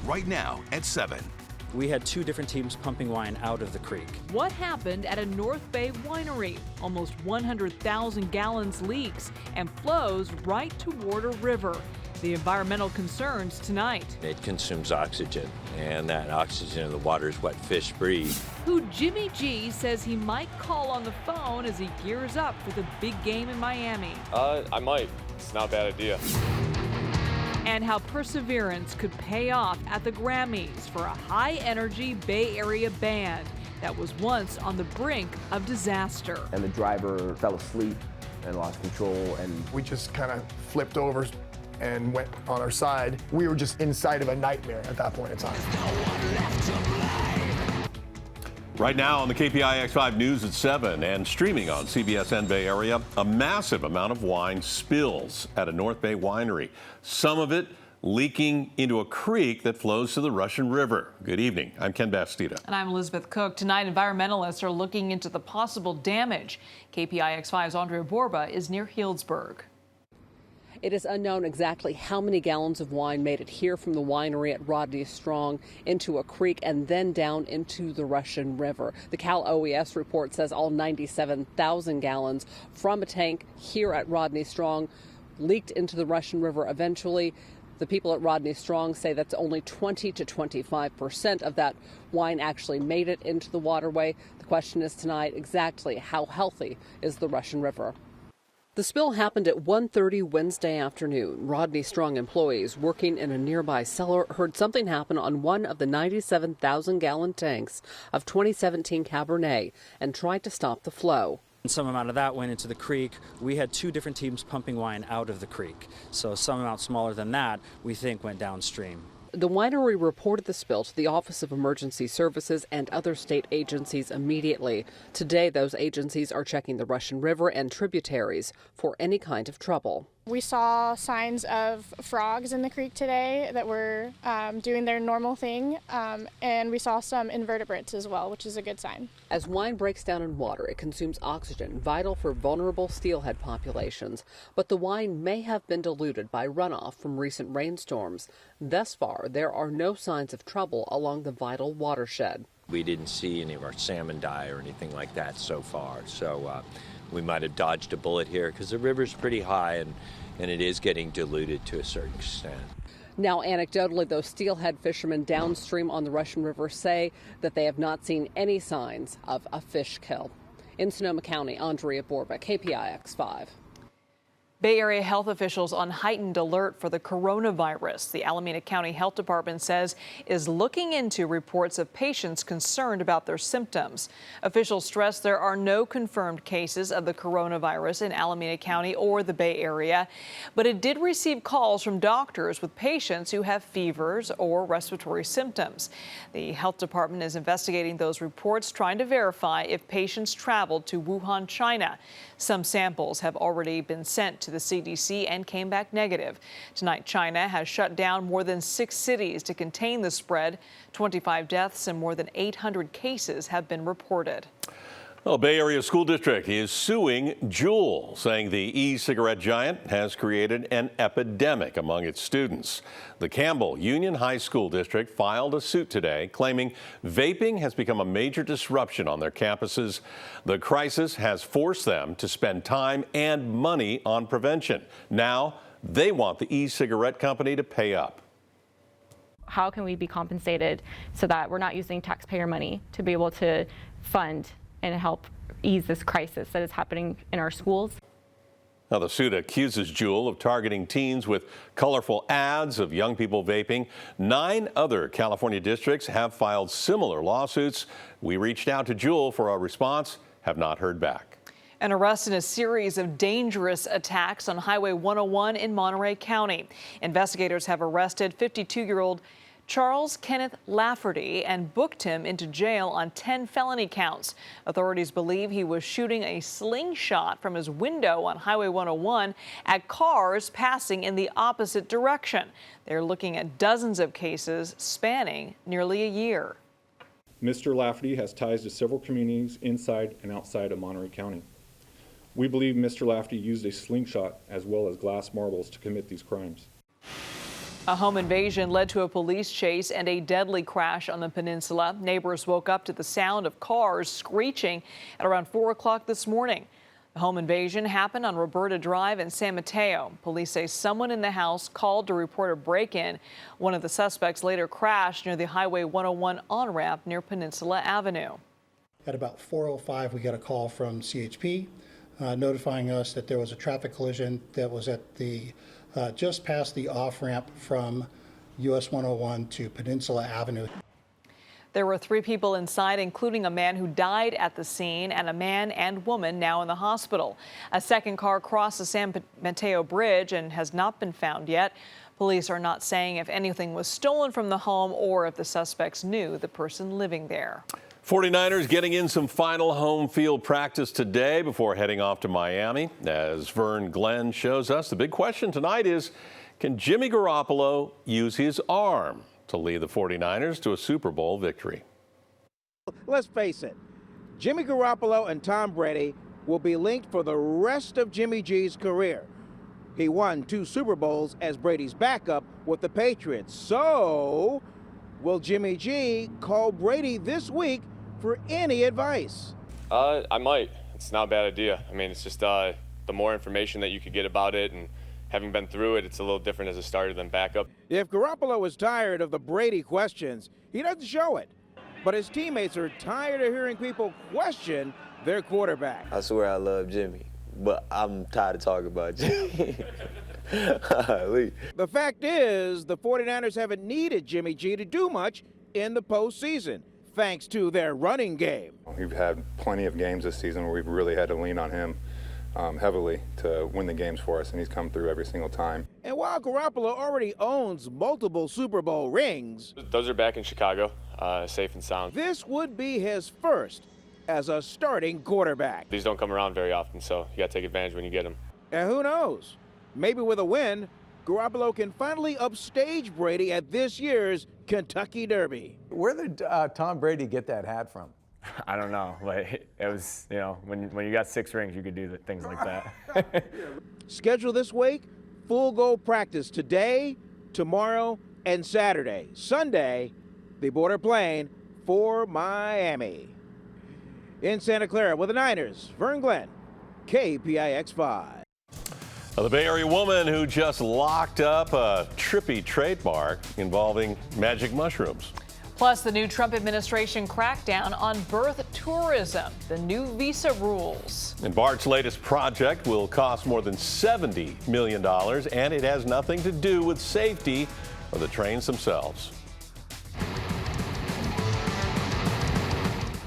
right now at 7. We had two different teams pumping wine out of the creek. What happened at a North Bay winery? Almost 100,000 gallons leaks and flows right toward a river. The environmental concerns tonight. It consumes oxygen, and that oxygen in the water is what fish breathe. Who Jimmy G says he might call on the phone as he gears up for the big game in Miami. I might. It's not a bad idea. And how perseverance could pay off at the Grammys for a high-energy Bay Area band that was once on the brink of disaster. And the driver fell asleep and lost control, and we just kind of flipped over and went on our side. We were just inside of a nightmare at that point in time. Right now on the KPIX-5 News at 7 and streaming on CBS and Bay Area, a massive amount of wine spills at a North Bay winery. Some of it leaking into a creek that flows to the Russian River. Good evening. I'm Ken Bastida. And I'm Elizabeth Cook. Tonight, environmentalists are looking into the possible damage. KPIX-5's Andrea Borba is near Healdsburg. It is unknown exactly how many gallons of wine made it here from the winery at Rodney Strong into a creek and then down into the Russian River. The Cal OES report says all 97,000 gallons from a tank here at Rodney Strong leaked into the Russian River eventually. The people at Rodney Strong say that's only 20 to 25% of that wine actually made it into the waterway. The question is tonight exactly how healthy is the Russian River? The spill happened at 1:30 Wednesday afternoon. Rodney Strong employees working in a nearby cellar heard something happen on one of the 97,000-gallon tanks of 2017 Cabernet and tried to stop the flow. Some amount of that went into the creek. We had two different teams pumping wine out of the creek. So some amount smaller than that, we think, went downstream. The winery reported the spill to the Office of Emergency Services and other state agencies immediately. Today, those agencies are checking the Russian River and tributaries for any kind of trouble. We saw signs of frogs in the creek today that were doing their normal thing, and we saw some invertebrates as well, which is a good sign. As wine breaks down in water, it consumes oxygen, vital for vulnerable steelhead populations. But the wine may have been diluted by runoff from recent rainstorms. Thus far, there are no signs of trouble along the vital watershed. We didn't see any of our salmon die or anything like that so far, so we might have dodged a bullet here because the river's pretty high and it is getting diluted to a certain extent. Now, anecdotally, those steelhead fishermen downstream on the Russian River say that they have not seen any signs of a fish kill. In Sonoma County, Andrea Borba, KPIX-5. Bay Area health officials on heightened alert for the coronavirus. The Alameda County Health Department says is looking into reports of patients concerned about their symptoms. Officials stress there are no confirmed cases of the coronavirus in Alameda County or the Bay Area, but it did receive calls from doctors with patients who have fevers or respiratory symptoms. The health department is investigating those reports, trying to verify if patients traveled to Wuhan, China. Some samples have already been sent to the CDC and came back negative. Tonight, China has shut down more than 6 cities to contain the spread. 25 deaths and more than 800 cases have been reported. Well, Bay Area School District is suing Juul, saying the e-cigarette giant has created an epidemic among its students. The Campbell Union High School District filed a suit today, claiming vaping has become a major disruption on their campuses. The crisis has forced them to spend time and money on prevention. Now, they want the e-cigarette company to pay up. How can we be compensated so that we're not using taxpayer money to be able to fund and help ease this crisis that is happening in our schools? Now, the suit accuses Juul of targeting teens with colorful ads of young people vaping. 9 other California districts have filed similar lawsuits. We reached out to Juul for a response, have not heard back. An arrest in a series of dangerous attacks on Highway 101 in Monterey County. Investigators have arrested 52-year-old Charles Kenneth Lafferty and booked him into jail on 10 felony counts. Authorities believe he was shooting a slingshot from his window on Highway 101 at cars passing in the opposite direction. They're looking at dozens of cases spanning nearly a year. Mr. Lafferty has ties to several communities inside and outside of Monterey County. We believe Mr. Lafferty used a slingshot as well as glass marbles to commit these crimes. A home invasion led to a police chase and a deadly crash on the peninsula. Neighbors woke up to the sound of cars screeching at around 4 o'clock this morning. The home invasion happened on Roberta Drive in San Mateo. Police say someone in the house called to report a break-in. One of the suspects later crashed near the Highway 101 on-ramp near Peninsula Avenue. At about 4:05, we got a call from CHP notifying us that there was a traffic collision that was at the just past the off-ramp from US 101 to Peninsula Avenue. There were 3 people inside, including a man who died at the scene and a man and woman now in the hospital. A second car crossed the San Mateo Bridge and has not been found yet. Police are not saying if anything was stolen from the home or if the suspects knew the person living there. 49ers getting in some final home field practice today before heading off to Miami. As Vern Glenn shows us, the big question tonight is, can Jimmy Garoppolo use his arm to lead the 49ers to a Super Bowl victory? Let's face it, Jimmy Garoppolo and Tom Brady will be linked for the rest of Jimmy G's career. He won 2 Super Bowls as Brady's backup with the Patriots. So, will Jimmy G call Brady this week for any advice? I might. It's not a bad idea. I mean, it's just the more information that you could get about it, and having been through it, it's a little different as a starter than backup. If Garoppolo is tired of the Brady questions, he doesn't show it. But his teammates are tired of hearing people question their quarterback. I swear I love Jimmy, but I'm tired of talking about Jimmy. The fact is, the 49ers haven't needed Jimmy G to do much in the postseason, thanks to their running game. We've had plenty of games this season where we've really had to lean on him heavily to win the games for us, and he's come through every single time. And while Garoppolo already owns multiple Super Bowl rings, those are back in Chicago, safe and sound. This would be his first as a starting quarterback. These don't come around very often, so you got to take advantage when you get them. And who knows? Maybe with a win, Garoppolo can finally upstage Brady at this year's Kentucky Derby. Where did Tom Brady get that hat from? I don't know, but it was, you know, when you got 6 rings, you could do things like that. Schedule this week, full go practice today, tomorrow, and Saturday. Sunday, the border plane for Miami. In Santa Clara with the Niners, Vern Glenn, KPIX-5. The Bay Area woman who just locked up a trippy trademark involving magic mushrooms. Plus, the new Trump administration crackdown on birth tourism, the new visa rules. And BART's latest project will cost more than $70 million, and it has nothing to do with safety or the trains themselves.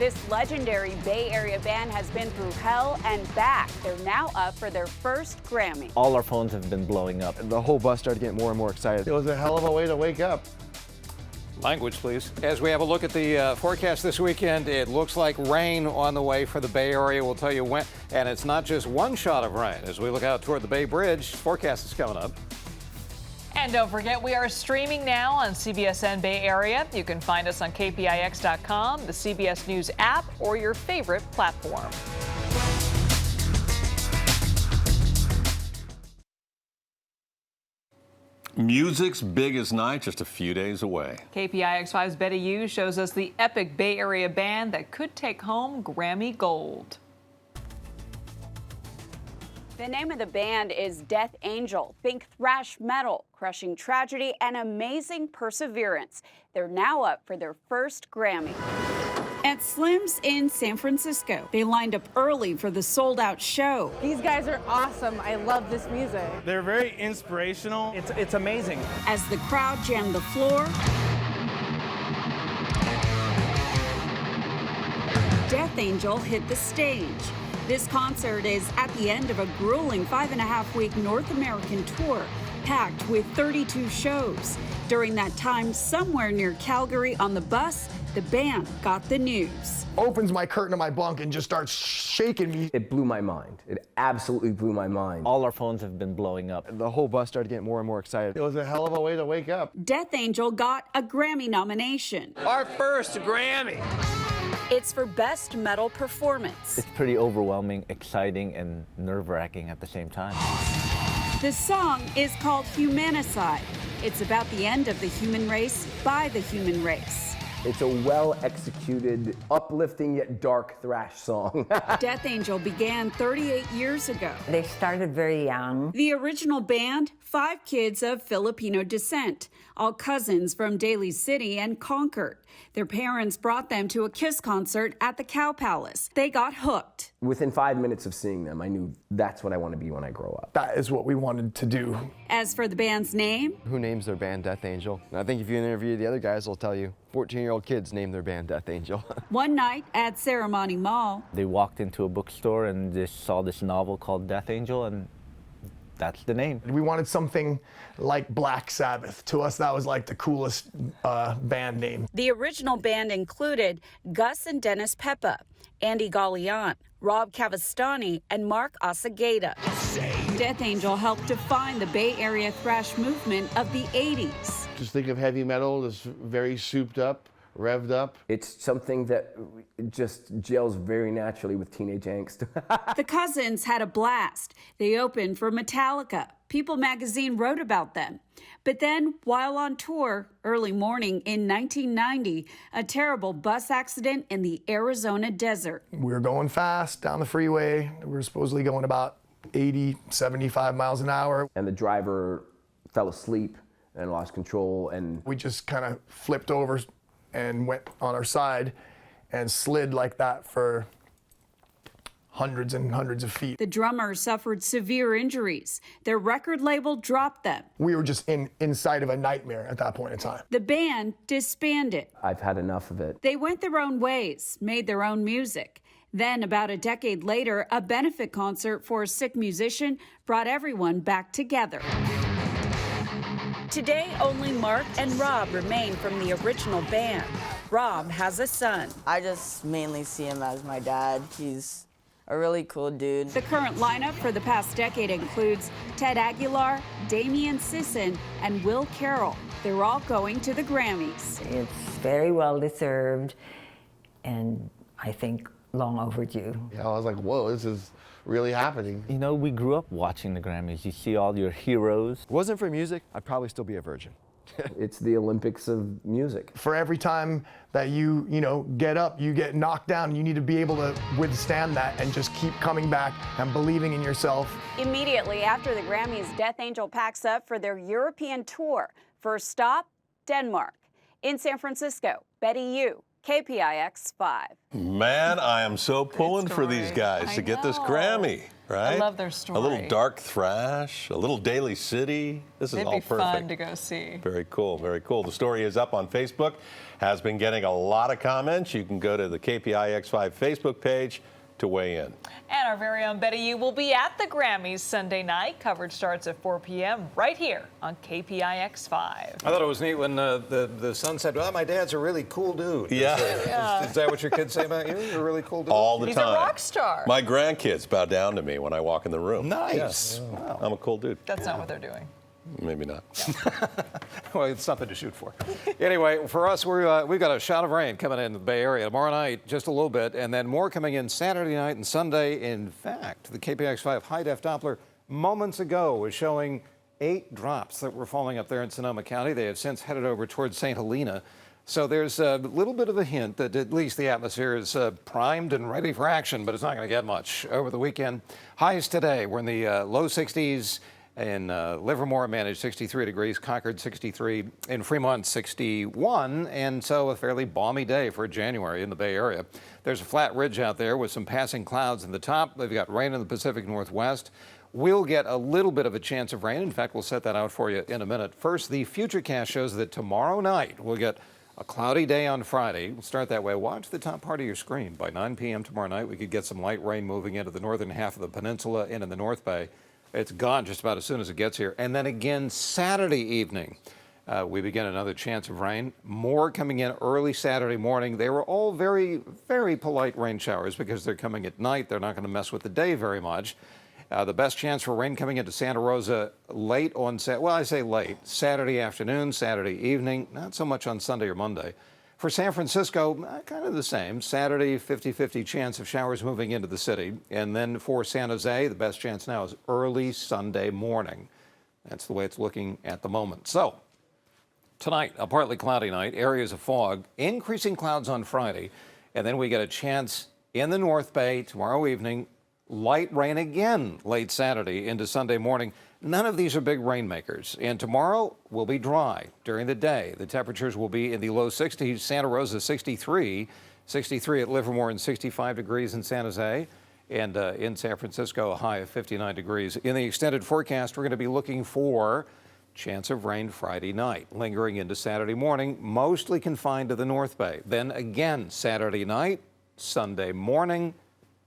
This legendary Bay Area band has been through hell and back. They're now up for their first Grammy. All our phones have been blowing up. The whole bus started getting more and more excited. It was a hell of a way to wake up. Language, please. As we have a look at the forecast this weekend, it looks like rain on the way for the Bay Area. We'll tell you when. And it's not just one shot of rain. As we look out toward the Bay Bridge, forecast is coming up. And don't forget, we are streaming now on CBSN Bay Area. You can find us on KPIX.com, the CBS News app, or your favorite platform. Music's biggest night just a few days away. KPIX-5's Betty Yu shows us the epic Bay Area band that could take home Grammy Gold. The name of the band is Death Angel. Think thrash metal, crushing tragedy, and amazing perseverance. They're now up for their first Grammy. At Slim's in San Francisco, they lined up early for the sold-out show. These guys are awesome. I love this music. They're very inspirational. It's amazing. As the crowd jammed the floor, Death Angel hit the stage. This concert is at the end of a grueling 5.5-week North American tour, packed with 32 shows. During that time, somewhere near Calgary on the bus, the band got the news. Opens my curtain of my bunk and just starts shaking me. It blew my mind. It absolutely blew my mind. All our phones have been blowing up. The whole bus started getting more and more excited. It was a hell of a way to wake up. Death Angel got a Grammy nomination. Our first Grammy. It's for Best Metal Performance. It's pretty overwhelming, exciting, and nerve-wracking at the same time. The song is called Humanicide. It's about the end of the human race by the human race. It's a well-executed, uplifting yet dark thrash song. Death Angel began 38 years ago. They started very young. The original band, 5 kids of Filipino descent, all cousins from Daly City and Concord. Their parents brought them to a KISS concert at the Cow Palace. They got hooked. Within 5 minutes of seeing them, I knew that's what I want to be when I grow up. That is what we wanted to do. As for the band's name, who names their band Death Angel? And I think if you interview the other guys, they'll tell you 14-year-old kids name their band Death Angel. one night at Ceremony Mall, They walked into a bookstore and just saw this novel called Death Angel, and that's the name. We wanted something like Black Sabbath. To us, that was like the coolest band name. the original band included Gus and Dennis Peppa, Andy Galliant, Rob Cavastani, and Mark Asagata. Death Angel helped define the Bay Area thrash movement of the 80s. Just think of heavy metal that's very souped up, revved up. It's something that just gels very naturally with teenage angst. The cousins had a blast. They opened for Metallica. People magazine wrote about them. But then, while on tour, early morning in 1990, a terrible bus accident in the Arizona desert. We were going fast down the freeway. We were supposedly going about 80, 75 miles an hour. And the driver fell asleep and lost control, and we just kind of flipped over and went on our side and slid like that for hundreds and hundreds of feet. The drummer suffered severe injuries. Their record label dropped them. We were just inside of a nightmare at that point in time. The band disbanded. I've had enough of it. They went their own ways, made their own music. Then, about a decade later, a benefit concert for a sick musician brought everyone back together. Today, only Mark and Rob remain from the original band. Rob has a son. I just mainly see him as my dad. He's a really cool dude. The current lineup for the past decade includes Ted Aguilar, Damian Sisson, and Will Carroll. They're all going to the Grammys. It's very well deserved, and I think long overdue. Yeah, I was like, whoa, this is really happening. You know, we grew up watching the Grammys. You see all your heroes. If it wasn't for music, I'd probably still be a virgin. It's the Olympics of music. For every time that you get up, you get knocked down, you need to be able to withstand that and just keep coming back and believing in yourself. Immediately after the Grammys, Death Angel packs up for their European tour. First stop, Denmark. In San Francisco, Betty Yu, KPIX-5. Man, I am so pulling for these guys to get this Grammy, right? I love their story. A little dark thrash, a little Daly City. This is It'd all be perfect. fun to go see. Very cool, very cool. The story is up on Facebook, has been getting a lot of comments. You can go to the KPIX-5 Facebook page to weigh in. And our very own Betty Yu will be at the Grammys Sunday night. Coverage starts at 4 p.m. right here on KPIX-5. I thought it was neat when the son said, well, my dad's a really cool dude. Yeah. Is that what your kids say about you? You're a really cool dude? All the He's time. a rock star. My grandkids bow down to me when I walk in the room. Nice. Yes. Wow. I'm a cool dude. That's not what they're doing. Maybe not. Well, it's something to shoot for. Anyway, for us, we've got a shot of rain coming into the Bay Area tomorrow night, just a little bit, and then more coming in Saturday night and Sunday. In fact, the KPIX-5 high-def Doppler moments ago was showing 8 drops that were falling up there in Sonoma County. They have since headed over towards St. Helena. So there's a little bit of a hint that at least the atmosphere is primed and ready for action, but it's not going to get much over the weekend. Highs today, we're in the low 60s. In Livermore, managed 63 degrees, Concord 63, in Fremont 61, and so a fairly balmy day for January in the Bay Area. There's a flat ridge out there with some passing clouds in the top. They've got rain in the Pacific Northwest. We'll get a little bit of a chance of rain. In fact, we'll set that out for you in a minute. First, the Futurecast shows that tomorrow night we'll get a cloudy day on Friday. We'll start that way. Watch the top part of your screen. By 9 p.m. tomorrow night, we could get some light rain moving into the northern half of the peninsula and in the North Bay. It's gone just about as soon as it gets here. And then again Saturday evening, we begin another chance of rain. More coming in early Saturday morning. They were all very, very polite rain showers because they're coming at night. They're not going to mess with the day very much. The best chance for rain coming into Santa Rosa late on, I say late, Saturday afternoon, Saturday evening, not so much on Sunday or Monday. For San Francisco, kind of the same. Saturday, 50-50 chance of showers moving into the city. And then for San Jose, the best chance now is early Sunday morning. That's the way it's looking at the moment. So Tonight, a partly cloudy night, areas of fog, increasing clouds on Friday, and then we get a chance in the North Bay tomorrow evening. Light rain again late Saturday into Sunday morning. None of these are big rainmakers. And tomorrow will be dry during the day. The temperatures will be in the low 60s. Santa Rosa 63, 63 at Livermore, and 65 degrees in San Jose. And in San Francisco, a high of 59 degrees. In the extended forecast, we're going to be looking for chance of rain Friday night, lingering into Saturday morning, mostly confined to the North Bay. Then again Saturday night, Sunday morning,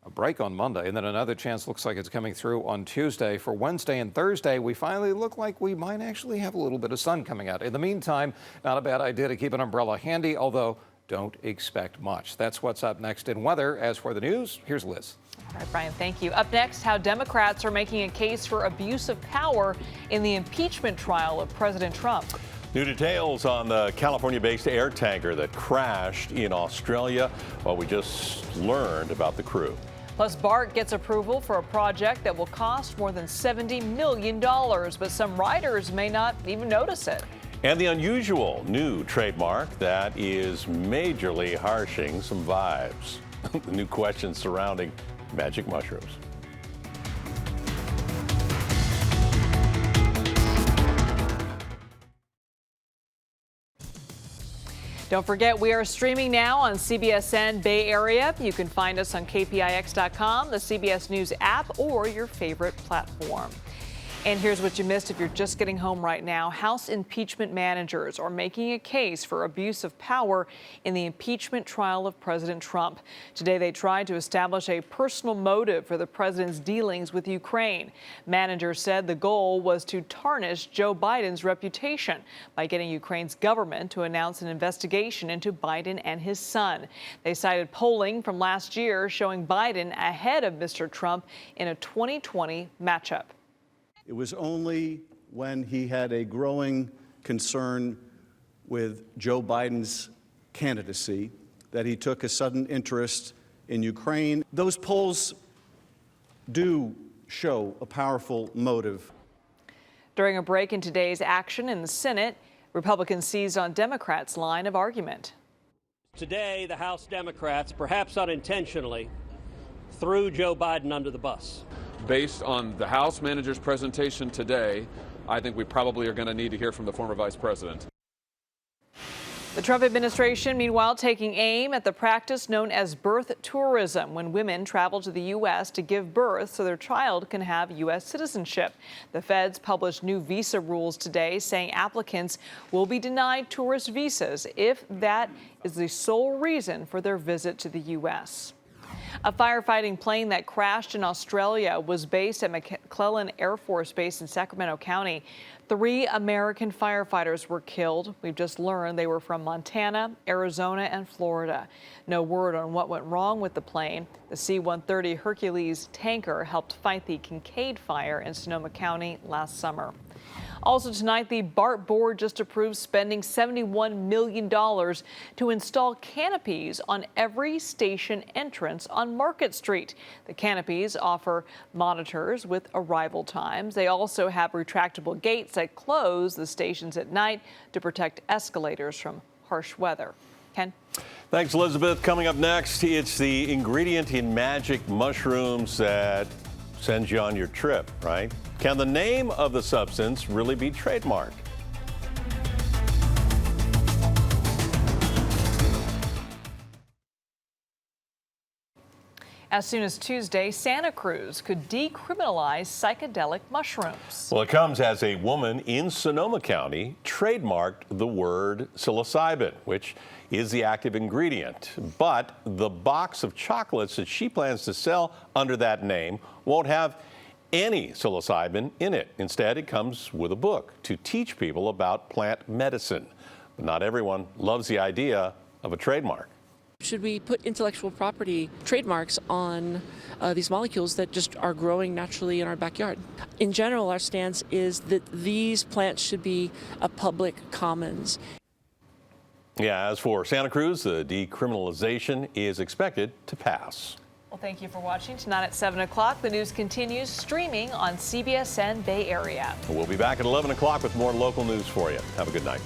a break on Monday, and then another chance looks like it's coming through on Tuesday. For Wednesday and Thursday, we finally look like we might actually have a little bit of sun coming out. In the meantime, not a bad idea to keep an umbrella handy, although don't expect much. That's what's up next in weather. As for the news, here's Liz. All right, Brian, thank you. Up next, how Democrats are making a case for abuse of power in the impeachment trial of President Trump. New details on the California-based air tanker that crashed in Australia. Well, we just learned about the crew. Plus, BART gets approval for a project that will cost more than $70 million, but some riders may not even notice it. And the unusual new trademark that is majorly harshing some vibes. The new questions surrounding magic mushrooms. Don't forget, we are streaming now on CBSN Bay Area. You can find us on KPIX.com, the CBS News app, or your favorite platform. And here's what you missed if you're just getting home right now. House impeachment managers are making a case for abuse of power in the impeachment trial of President Trump. Today, they tried to establish a personal motive for the president's dealings with Ukraine. Managers said the goal was to tarnish Joe Biden's reputation by getting Ukraine's government to announce an investigation into Biden and his son. They cited polling from last year showing Biden ahead of Mr. Trump in a 2020 matchup. It was only when he had a growing concern with Joe Biden's candidacy that he took a sudden interest in Ukraine. Those polls do show a powerful motive. During a break in today's action in the Senate, Republicans seized on Democrats' line of argument. Today, the House Democrats, perhaps unintentionally, threw Joe Biden under the bus. Based on the House manager's presentation today, I think we probably are going to need to hear from the former vice president. The Trump administration, meanwhile, taking aim at the practice known as birth tourism, when women travel to the U.S. to give birth so their child can have U.S. citizenship. The feds published new visa rules today saying applicants will be denied tourist visas if that is the sole reason for their visit to the U.S. A firefighting plane that crashed in Australia was based at McClellan Air Force Base in Sacramento County. 3 American firefighters were killed. We've just learned they were from Montana, Arizona, and Florida. No word on what went wrong with the plane. The C-130 Hercules tanker helped fight the Kincaid fire in Sonoma County last summer. Also tonight, the BART board just approved spending $71 million to install canopies on every station entrance on Market Street. The canopies offer monitors with arrival times. They also have retractable gates that close the stations at night to protect escalators from harsh weather. Ken? Thanks, Elizabeth. Coming up next, it's the ingredient in magic mushrooms that sends you on your trip, right? Can the name of the substance really be trademarked? As soon as Tuesday, Santa Cruz could decriminalize psychedelic mushrooms. Well, it comes as a woman in Sonoma County trademarked the word psilocybin, which is the active ingredient. But the box of chocolates that she plans to sell under that name won't have any psilocybin in it. Instead, it comes with a book to teach people about plant medicine. But not everyone loves the idea of a trademark. Should we put intellectual property trademarks on these molecules that just are growing naturally in our backyard? In general, our stance is that these plants should be a public commons. Yeah, as for Santa Cruz, the decriminalization is expected to pass. Well, thank you for watching. Tonight at 7 o'clock, the news continues streaming on CBSN Bay Area. We'll be back at 11 o'clock with more local news for you. Have a good night.